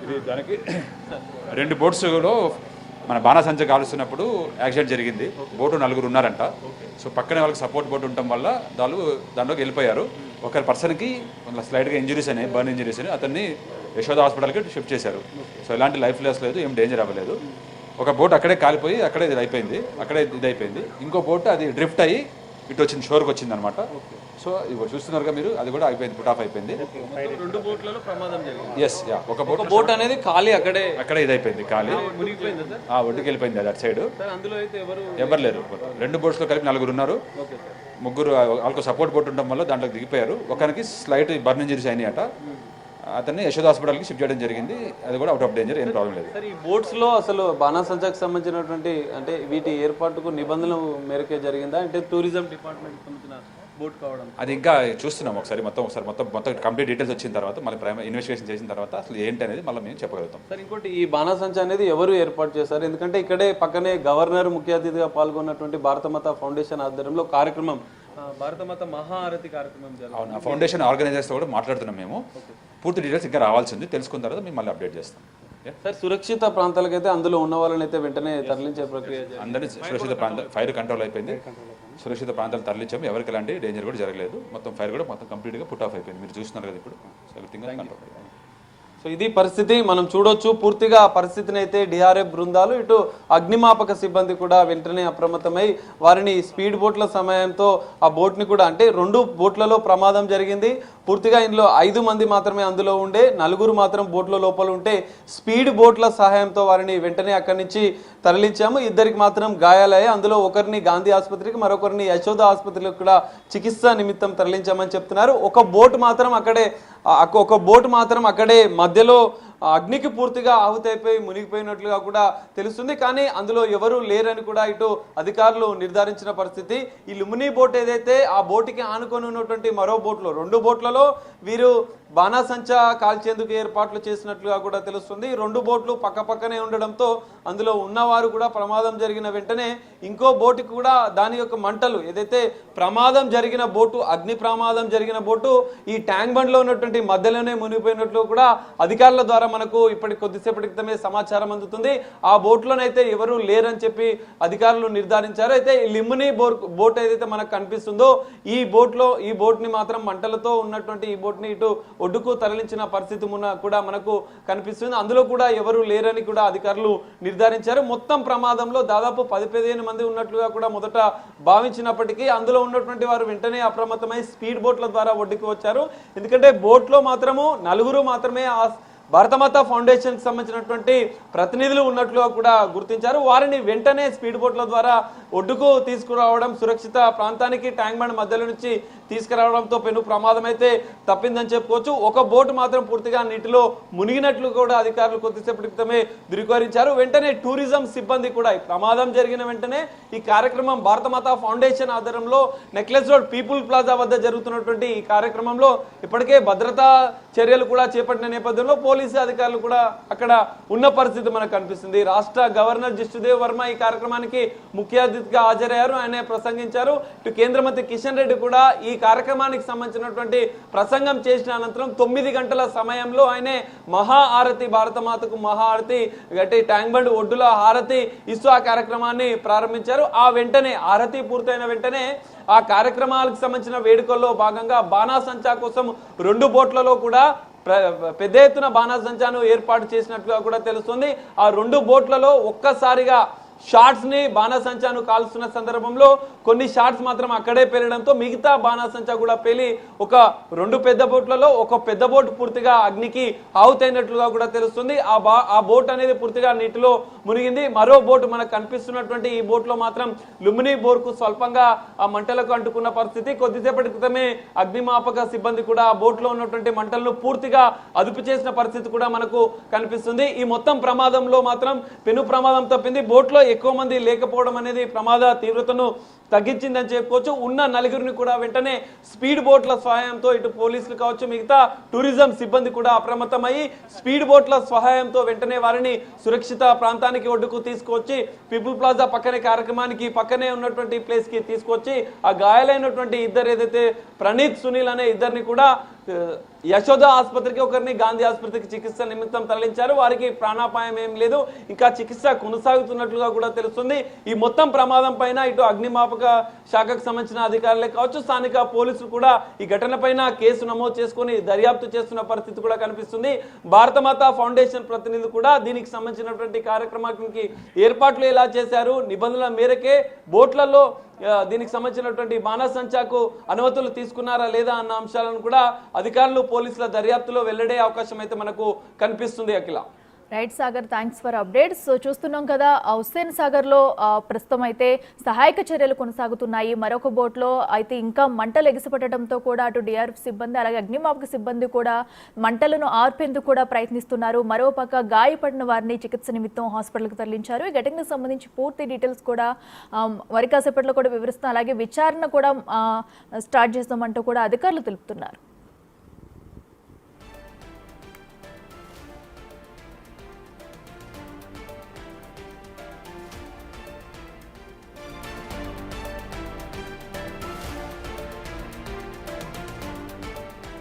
ఇది దానికి రెండు బోట్స్లో మన బాణాసంచ కాలుస్తున్నప్పుడు యాక్సిడెంట్ జరిగింది. బోటు నలుగురు ఉన్నారంట. సో పక్కనే వాళ్ళకి సపోర్ట్ బోట్ ఉండటం వల్ల దాంట్లోకి వెళ్ళిపోయారు. ఒకరి పర్సన్కి స్లైడ్గా ఇంజరీస్ అయినాయి, బర్న్ ఇంజరీస్ అని అతన్ని యశోద హాస్పిటల్కి షిఫ్ట్ చేశారు. సో ఎలాంటి లైఫ్ లాస్ లేదు, ఏం డేంజర్ అవ్వలేదు. ఒక బోట్ అక్కడే కాలిపోయి అక్కడే ఇది అయిపోయింది. ఇంకో బోట్ అది డ్రిఫ్ట్ అయ్యి ఇటు వచ్చింది, షోర్కి వచ్చింది అనమాట. సో ఇవి చూస్తున్నారుగా మీరు, అది కూడా అయిపోయింది, పుట్ ఆఫ్ అయిపోయింది. రెండు బోట్లలో ప్రమాదం జరిగింది. ఎస్ యా, ఒక బోట్ అనేది ఖాళీ అక్కడే ఇది అయిపోయింది, ఖాళీ ఒడ్డుకి వెళ్ళిపోయింది. అది అటు సైడ్ అందులో అయితే ఎవరు లేరు. రెండు బోట్స్లో కలిపి నలుగురు ఉన్నారు. ముగ్గురు వాళ్ళకు సపోర్ట్ బోట్ ఉండడం వల్ల దాంట్లోకి దిగిపోయారు. ఒకరికి స్లైట్ బర్న్ ఇంజరీస్ అయినాయి అట. అతన్ని యశోద హాస్పిటల్కి షిఫ్ట్ చేయడం జరిగింది. అది కూడా అవుట్ ఆఫ్ డేంజర్, ఏం ప్రాబ్లం లేదు. ఈ బోట్స్ లో అసలు బాణాసంచాకు సంబంధించినటువంటి అంటే వీటి ఏర్పాటుకు నిబంధనల మేరకే జరిగిందా, అంటే టూరిజం డిపార్ట్మెంట్ సంబంధించిన బోట్ కావడం? అది ఇంకా చూస్తున్నాం. మొత్తం కంప్లీట్ డీటెయిల్స్ వచ్చిన తర్వాత మళ్ళీ ఇన్వెస్టిగేషన్ చేసిన తర్వాత అసలు ఏంటి అనేది మళ్ళీ మేము చెప్పగలుగుతాం. సార్, ఇంకోటి ఈ బాణాసంచా అనేది ఎవరు ఏర్పాటు చేశారు? ఎందుకంటే ఇక్కడే పక్కనే గవర్నర్ ముఖ్య అతిథిగా పాల్గొన్నటువంటి భారతమాత ఫౌండేషన్ ఆధ్వర్యంలో కార్యక్రమం, భారతమాత మహాఆరతి కార్యక్రమం జరిగింది. అవును, ఫౌండేషన్ ఆర్గనైజర్స్తో కూడా మాట్లాడుతున్నాం మేము. పూర్తి డీటెయిల్స్ ఇంకా రావాల్సింది, తెలుసుకున్న తర్వాత మేము మళ్ళీ అప్డేట్ చేస్తాం. సార్, సురక్షిత ప్రాంతాలకైతే అందులో ఉన్న వాళ్ళని అయితే వెంటనే తరలించే ప్రక్రియ అందరినీ సురక్షిత ప్రాంతం, ఫైర్ కంట్రోల్ అయిపోయింది. సురక్షిత ప్రాంతాలు తరలించాము. ఎవరికి ఎలాంటి డేంజర్ కూడా జరగలేదు. మొత్తం ఫైర్ కూడా కంప్లీట్గా పుట్ ఆఫ్ అయిపోయింది. మీరు చూస్తున్నారు కదా ఇప్పుడు, ఎవ్రీథింగ్ కంట్రోల్ అయిపోయింది. సో ఇది పరిస్థితి మనం చూడొచ్చు. పూర్తిగా పరిస్థితిని అయితే డిఆర్ఎఫ్ బృందాలు, ఇటు అగ్నిమాపక సిబ్బంది కూడా వెంటనే అప్రమత్తమై వారిని స్పీడ్ బోట్ల సహాయంతో ఆ బోట్ని కూడా, అంటే రెండు బోట్లలో ప్రమాదం జరిగింది. పూర్తిగా ఇందులో 5 మంది మాత్రమే అందులో ఉండే, 4 మాత్రం బోట్ల లోపల ఉంటే స్పీడ్ బోట్ల సహాయంతో వారిని వెంటనే అక్కడి నుంచి తరలించాము. 2 మాత్రం గాయాలయ్యాయి. అందులో ఒకరిని గాంధీ ఆసుపత్రికి, మరొకరిని యశోద ఆసుపత్రికి కూడా చికిత్స నిమిత్తం తరలించామని చెప్తున్నారు. ఒక బోట్ మాత్రం అక్కడే మధ్యలో అగ్నికి పూర్తిగా ఆహుతైపోయి మునిగిపోయినట్లుగా కూడా తెలుస్తుంది. కానీ అందులో ఎవరు లేరని కూడా ఇటు అధికారులు నిర్ధారించిన పరిస్థితి. ఈ లుమినీ బోట్ ఏదైతే ఆ బోటుకి ఆనుకొని ఉన్నటువంటి మరో బోట్లో, 2 బోట్లలో వీరు బాణాసంచా కాల్చేందుకు ఏర్పాట్లు చేసినట్లుగా కూడా తెలుస్తుంది. 2 బోట్లు పక్కపక్కనే ఉండడంతో అందులో ఉన్నవారు కూడా ప్రమాదం జరిగిన వెంటనే ఇంకో బోటుకి కూడా దాని యొక్క మంటలు, ఏదైతే ప్రమాదం జరిగిన బోటు, అగ్ని ప్రమాదం జరిగిన బోటు ఈ ట్యాంక్ బండ్లో ఉన్నటువంటి మధ్యలోనే మునిగిపోయినట్లు కూడా అధికారుల ద్వారా మనకు ఇప్పటి కొద్దిసేపటి క్రితమే సమాచారం అందుతుంది. ఆ బోట్లోనైతే ఎవరు లేరని చెప్పి అధికారులు నిర్ధారించారు. అయితే లిమ్ని బోట్ ఏదైతే మనకు కనిపిస్తుందో ఈ బోట్ని మాత్రం మంటలతో ఉన్నటువంటి ఈ బోట్ని ఇటు ఒడ్డుకు తరలించిన పరిస్థితి కూడా మనకు కనిపిస్తుంది. అందులో కూడా ఎవరు లేరని కూడా అధికారులు నిర్ధారించారు. మొత్తం ప్రమాదంలో దాదాపు 10-15 మంది ఉన్నట్లుగా కూడా మొదట భావించినప్పటికీ అందులో ఉన్నటువంటి వారు వెంటనే అప్రమత్తమై స్పీడ్ బోట్ల ద్వారా ఒడ్డుకు వచ్చారు. ఎందుకంటే బోట్లో మాత్రము 4 మాత్రమే భారతమాత ఫౌండేషన్ కి సంబంధించినటువంటి ప్రతినిధులు ఉన్నట్లుగా కూడా గుర్తించారు. వారిని వెంటనే స్పీడ్ బోట్ల ద్వారా ఒడ్డుకు తీసుకురావడం, సురక్షిత ప్రాంతానికి ట్యాంక్ బండ్ మధ్యలో నుంచి తీసుకురావడంతో పెను ప్రమాదం అయితే తప్పిందని చెప్పుకోవచ్చు. ఒక బోటు మాత్రం పూర్తిగా నీటిలో మునిగినట్లు కూడా అధికారులు కొద్దిసేపటి క్రితమే ధృవీకరించారు. వెంటనే టూరిజం సిబ్బంది కూడా ఈ ప్రమాదం జరిగిన వెంటనే ఈ కార్యక్రమం భారతమాత ఫౌండేషన్ ఆధ్వర్యంలో నెక్లెస్ రోడ్ పీపుల్ ప్లాజా వద్ద జరుగుతున్నటువంటి ఈ కార్యక్రమంలో ఇప్పటికే భద్రతా చర్యలు కూడా చేపట్టిన నేపథ్యంలో పోలీసు అధికారులు కూడా అక్కడ ఉన్న పరిస్థితి మనకు కనిపిస్తుంది. రాష్ట్ర గవర్నర్ జిష్ణుదేవ్ వర్మ ఈ కార్యక్రమానికి ముఖ్య అతిథిగా హాజరయ్యారు. ఆయన ప్రసంగించారు. ఇటు కేంద్ర మంత్రి కిషన్ రెడ్డి కూడా ఈ కార్యక్రమానికి సంబంధించినటువంటి ప్రసంగం చేసిన అనంతరం 9 గంటల సమయంలో ఆయనే మహాఆరతి, భారతమాతకు మహాఆరతి గట్టి ట్యాంక్ బండ్ ఒడ్డుల హారతి ఇస్తూ ఆ కార్యక్రమాన్ని ప్రారంభించారు. ఆ వెంటనే ఆరతి పూర్తయిన వెంటనే ఆ కార్యక్రమాలకు సంబంధించిన వేడుకల్లో భాగంగా బాణాసంచా కోసం 2 బోట్లలో కూడా పెద్ద ఎత్తున బాణాసంచాను ఏర్పాటు చేసినట్లుగా కూడా తెలుస్తుంది. ఆ 2 బోట్లలో ఒక్కసారిగా షాట్స్ ని బాణాసంచాను కాల్స్తున్న సందర్భంలో కొన్ని షాట్స్ మాత్రం అక్కడే పేలడంతో మిగతా బాణాసంచా కూడా పేలి ఒక 2 పెద్ద బోట్లలో ఒక పెద్ద బోట్ పూర్తిగా అగ్నికి ఆహుతైనట్లుగా కూడా తెలుస్తుంది. ఆ బోట్ అనేది పూర్తిగా నీటిలో మునిగింది. మరో బోట్ మనకు కనిపిస్తున్నటువంటి ఈ బోట్ లో మాత్రం లుమినీ బోర్కు స్వల్పంగా ఆ మంటలకు అంటుకున్న పరిస్థితి. కొద్దిసేపటి క్రితమే అగ్నిమాపక సిబ్బంది కూడా ఆ బోట్ లో ఉన్నటువంటి మంటలను పూర్తిగా అదుపు చేసిన పరిస్థితి కూడా మనకు కనిపిస్తుంది. ఈ మొత్తం ప్రమాదంలో మాత్రం పెను ప్రమాదం తప్పింది. బోట్ లో ఎక్కువ మంది లేకపోవడం అనేది ప్రమాద తీవ్రతను తగ్గించిందని చెప్పుకోవచ్చు. ఉన్న నలుగురిని కూడా వెంటనే స్పీడ్ బోట్ల సహాయంతో ఇటు పోలీసులు కావచ్చు మిగతా టూరిజం సిబ్బంది కూడా అప్రమత్తమయ్యి స్పీడ్ బోట్ల సహాయంతో వెంటనే వారిని సురక్షిత ప్రాంతానికి ఒడ్డుకు తీసుకొచ్చి పీపుల్ ప్లాజా పక్కనే కార్యక్రమానికి పక్కనే ఉన్నటువంటి ప్లేస్ కి తీసుకొచ్చి ఆ గాయాలైనటువంటి ఇద్దరు ఏదైతే ప్రణీత్ సునీల్ అనే ఇద్దరిని కూడా యశోద ఆసుపత్రికి, ఒకరిని గాంధీ ఆసుపత్రికి చికిత్స నిమిత్తం తరలించారు. వారికి ప్రాణాపాయం ఏం లేదు, ఇంకా చికిత్స కొనసాగుతున్నట్లుగా కూడా తెలుస్తుంది. ఈ మొత్తం ప్రమాదం పైన ఇటు అగ్నిమాపక శాఖకు సంబంధించిన అధికారులే కావచ్చు స్థానిక పోలీసులు కూడా ఈ ఘటన పైన కేసు నమోదు చేసుకుని దర్యాప్తు చేస్తున్న పరిస్థితి కూడా కనిపిస్తుంది. భారతమాత ఫౌండేషన్ ప్రతినిధులు కూడా దీనికి సంబంధించినటువంటి కార్యక్రమానికి ఏర్పాట్లు ఎలా చేశారు, నిబంధనల మేరకే బోట్లలో దీనికి సంబంధించినటువంటి బాణసంచాకు అనుమతులు తీసుకున్నారా లేదా అన్న అంశాలను కూడా అధికారులు పోలీసుల దర్యాప్తులో వెల్లడే అవకాశం అయితే మనకు కనిపిస్తుంది. Akhila. Right Sagar, thanks for updates. So చూస్తున్నాం కదా హుస్సేన్ సాగర్లో ప్రస్తుతం అయితే సహాయక చర్యలు కొనసాగుతున్నాయి. మరొక బోట్లో అయితే ఇంకా మంటలు ఎగిసిపట్టడంతో కూడా అటు డిఆర్ఎఫ్ సిబ్బంది అలాగే అగ్నిమాపక సిబ్బంది కూడా మంటలను ఆర్పేందుకు కూడా ప్రయత్నిస్తున్నారు. మరోపక్క గాయపడిన వారిని చికిత్స నిమిత్తం హాస్పిటల్కి తరలించారు. ఈ ఘటనకు సంబంధించి పూర్తి డీటెయిల్స్ కూడా మరి కాసేపట్లో కూడా వివరిస్తున్నారు. అలాగే విచారణ కూడా స్టార్ట్ చేస్తామంటూ కూడా అధికారులు తెలుపుతున్నారు.